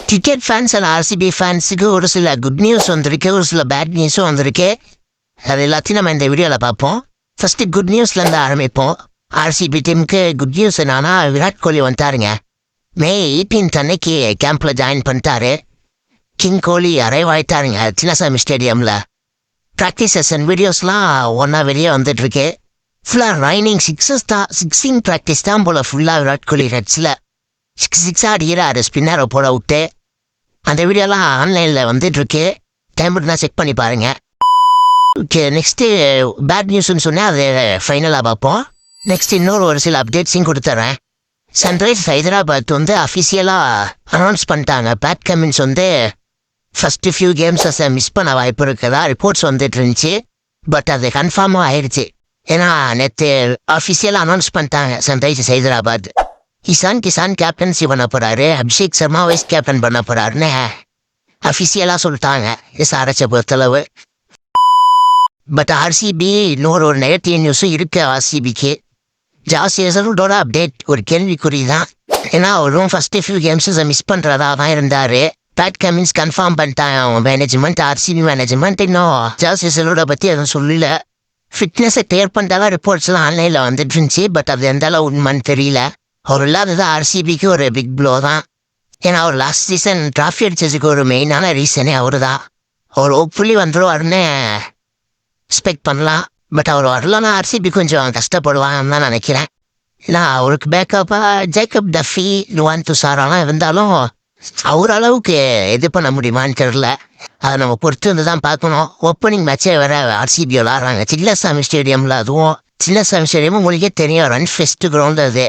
Cricket fans and RCB ஃபேன்ஸுக்கு ஒரு சில குட் நியூஸ் வந்திருக்கு, ஒரு சில பேட் நியூஸும் வந்திருக்கு. அது எல்லாத்தையும் நம்ம இந்த வீடியோவில் பார்ப்போம். ஃபர்ஸ்ட்டு குட் நியூஸ்லேருந்து ஆரம்பிப்போம். ஆர்சிபி டீமுக்கு குட் நியூஸ் என்னன்னா, விராட் கோலி வந்துட்டாருங்க. மே 18 அன்னைக்கு கேம்பில் ஜாயின் பண்ணிட்டாரு. கிங் கோலி அரைவ் ஆயிட்டாருங்க சின்னசாமி ஸ்டேடியமில். ப்ராக்டிஸ் செஷன் வீடியோஸ்லாம் ஒன்றா வெளியே வந்துட்டுருக்கு. ஃபுல்லாக ரைனிங் சிக்ஸிங் ப்ராக்டிஸ் தான் போல் ஃபுல்லாக விராட் கோலி ரெட்ஸில் 6 அடிக்கிறாரு ஸ்பின்னரை போட விட்டு. அந்த வீடியோலாம் ஆன்லைனில் வந்துட்டுருக்கு. டைம் இருந்தால் செக் பண்ணி பாருங்க. ஓகே, நெக்ஸ்ட்டு பேட் நியூஸ்ன்னு சொன்னால் அது ஃபைனலாக பார்ப்போம். நெக்ஸ்ட் ஒரு சில அப்டேட்ஸையும் கொடுத்துட்றேன். சன்ரைஸ் ஹைதராபாத் அஃபிஷியலாக அனௌன்ஸ் பண்ணிட்டாங்க. பேட் கமின்ஸ் ஃபஸ்ட்டு ஃபியூ கேம்ஸை மிஸ் பண்ண வாய்ப்பு இருக்கிறதா ரிப்போர்ட்ஸ் வந்துட்டு இருந்துச்சு. பட் அது கன்ஃபார்மாக ஆயிடுச்சு. ஏன்னா நேற்று அஃபிஷியலாக அனௌன்ஸ் பண்ணிட்டாங்க சன்ரைசர்ஸ் ஹைதராபாத். இசான் கிசான் கேப்டன்சி பண்ண போகிறாரு, அபிஷேக் சர்மா வைஸ் கேப்டன் பண்ண போகிறாருன்னு அஃபிஷியலாக சொல்லிட்டாங்க எஸ்ஆர்எச்சை பொறுத்தளவு. பட் ஆர்சிபி ஒரு நெகட்டிவ் நியூஸும் இருக்கு. ஆர்சிபிக்கு ஜாஸ் ஹேசல்வுட்டோட அப்டேட் ஒரு கேள்விக்குறி தான். ஏன்னா அவரும் ஃபஸ்ட்டு ஃபியூ கேம்ஸை மிஸ் பண்ணுறதா தான் இருந்தார். பேட் கமின்ஸ் கன்ஃபார்ம் பண்ணிட்டாங்க அவங்க மேனேஜ்மெண்ட், ஆர்சிபி மேனேஜ்மெண்ட். இன்னும் ஜாஸ் ஹேசல்வுட்டை பற்றி எதுவும் சொல்லல. ஃபிட்னஸை கிளியர் பண்ணிட்டாலும் ரிப்போர்ட்ஸ்லாம் ஆன்லைனில் வந்துட்டு இருந்துச்சு. பட் அது எந்த அளவு உண்மைன்னு தெரியல. அவர் இல்லாதது ஆர்சிபிக்கு ஒரு பிக் ப்ளோ தான். ஏன்னா அவர் லாஸ்ட் சீசன் ட்ராஃபி அடிச்சதுக்கு ஒரு மெயினான ரீசனே அவர் தான். அவர் ஹோப்ஃபுல்லி வந்துடுவாருன்னு எக்ஸ்பெக்ட் பண்ணலாம். பட் அவர் வரலன்னா ஆர்சிபி கொஞ்சம் கஷ்டப்படுவாங்கன்னு தான் நினைக்கிறேன். ஏன்னா அவருக்கு பேக்கப்பாக ஜேக்கப் டஃபி, லுவான் துஷாரெல்லாம் இருந்தாலும் அவர் அளவுக்கு இது பண்ண முடியுமான்னு தெரியல. அதை நம்ம பொறுத்து வந்து தான் பார்க்கணும். ஓப்பனிங் மேட்சே வேறு ஆர்சிபி விளாட்றாங்க சின்னசாமி ஸ்டேடியமில். அதுவும் சின்னசாமி ஸ்டேடியமும் உங்களுக்கே தெரியும், ரன் ஃபெஸ்ட் கிரவுண்ட் அது.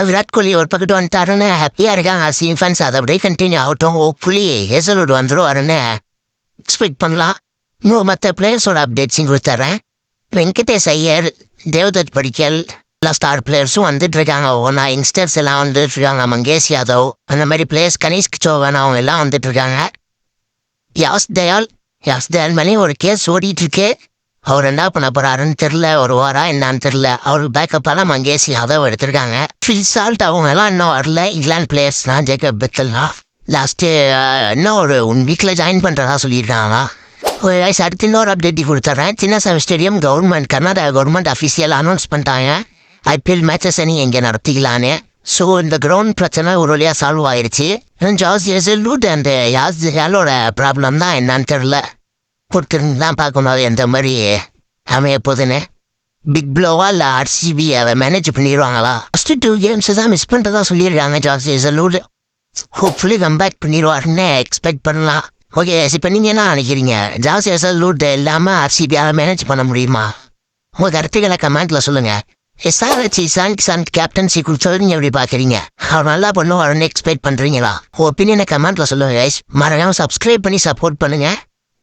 விராட் கோலி ஒரு பக்கத்து வந்துட்டாருன்னு ஹாப்பியாக இருக்காங்க ஆர்சிபி ஃபேன்ஸ். அதை அப்படியே கண்டினியூ ஆகட்டும். ஹோப்ஃபுல்லி ஹேசல்வுட் வந்துடுவாருன்னு எக்ஸ்பெக்ட் பண்ணலாம். இன்னும் மற்ற பிளேயர்ஸோட அப்டேட்ஸையும் கொடுத்துட்றேன். வெங்கடேஷ் ஐயர், தேவ்தத் படிக்கல் எல்லா ஸ்டார் பிளேயர்ஸும் வந்துட்டு இருக்காங்க. ஒவ்வொன்றா யங்ஸ்டர்ஸ் எல்லாம் வந்துட்டு இருக்காங்க. மங்கேஷ் யாதவ் அந்த மாதிரி பிளேயர்ஸ், கனிஷ்க் சௌஹான் அவங்க எல்லாம் வந்துட்டு இருக்காங்க. யாஸ் தயால் மேலேயும் ஒரு கேஸ் ஓடிட்டு இருக்கு. அவர் என்ன பண்ண போறாருன்னு தெரில. ஒரு வாரம் என்னான்னு தெரில. அவருக்கு பேக்கப்பாலாம் மங்கேஷ் யாதவ் எடுத்திருக்காங்க. ஃபில்சால்ட் அவங்க எல்லாம் இன்னும் வரல. இங்கிலாந்து பிளேயர்ஸ் தான். ஜேக்கப் பெத்தல்லாம் லாஸ்ட்டு இன்னும் ஒரு 1 வீக்கில் ஜாயின் பண்ணுறதா சொல்லியிருக்காங்க. அடுத்து இன்னொரு அப்டேட் கொடுத்துட்றேன். Chinnasamy stadium Karnataka government official announce பண்ணிட்டாங்க ஐபிஎல் மேட்சஸ் நீ எங்கே நடத்திக்கலான்னு. ஸோ இந்த கிரவுண்ட் பிரச்சனை ஒரு வழியாக சால்வ் ஆயிடுச்சு. ஜாஸ் ஹேசல்வுட் அண்ட் யாஸ் தயாலோட ப்ராப்ளம் தான் என்னன்னு தெரில. பொறுத்திருந்து தான் பார்க்கணும் அது எந்த மாதிரி அமைய போதுன்னு. பிக் ப்ளோவா இல்லை ஆர்சிபி அதை மேனேஜ் பண்ணிடுவாங்களா? ஃபஸ்ட்டு 2 கேம்ஸ் தான் மிஸ் பண்ணுறதா சொல்லியிருக்காங்க ஜாஸ் ஹேசல்வுட். ஹோப்ஃபுல்லி கம்பேக் பண்ணிடுவாருன்னு எக்ஸ்பெக்ட் பண்ணலாம். ஓகே, இப்போ நீங்கள் என்ன நினைக்கிறீங்க? ஜாஸ் ஹேசல்வுட் இல்லாமல் ஆர்சிபியாவை மேனேஜ் பண்ண முடியுமா? உங்கள் கருத்துக்களை கமெண்ட்டில் சொல்லுங்கள். எஸ்ஆர்எச் இசான் கேப்டன்சி கொடுத்தது நீங்கள் எப்படி பார்க்குறீங்க? அவர் நல்லா பண்ணுவாருன்னு எக்ஸ்பெக்ட் பண்ணுறீங்களா? ஒப்பீனியனை கமெண்ட்டில் சொல்லுங்கள் கைஸ். மறக்காமல் சப்ஸ்கிரைப் பண்ணி சப்போர்ட் பண்ணுங்கள்.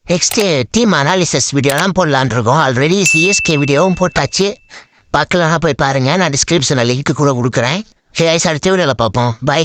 நெக்ஸ்ட்டு டீம் அனாலிசிஸ் வீடியோலாம் போடலான் இருக்கோம். ஆல்ரெடி சிஎஸ்கே வீடியோவும் போட்டாச்சு. பார்க்கலன்னா போய் பாருங்கள். நான் டிஸ்கிரிப்ஷனில் லிங்க் கூட கொடுக்குறேன். கைஸ் அடுத்த வீடியோவில் பார்ப்போம். பை.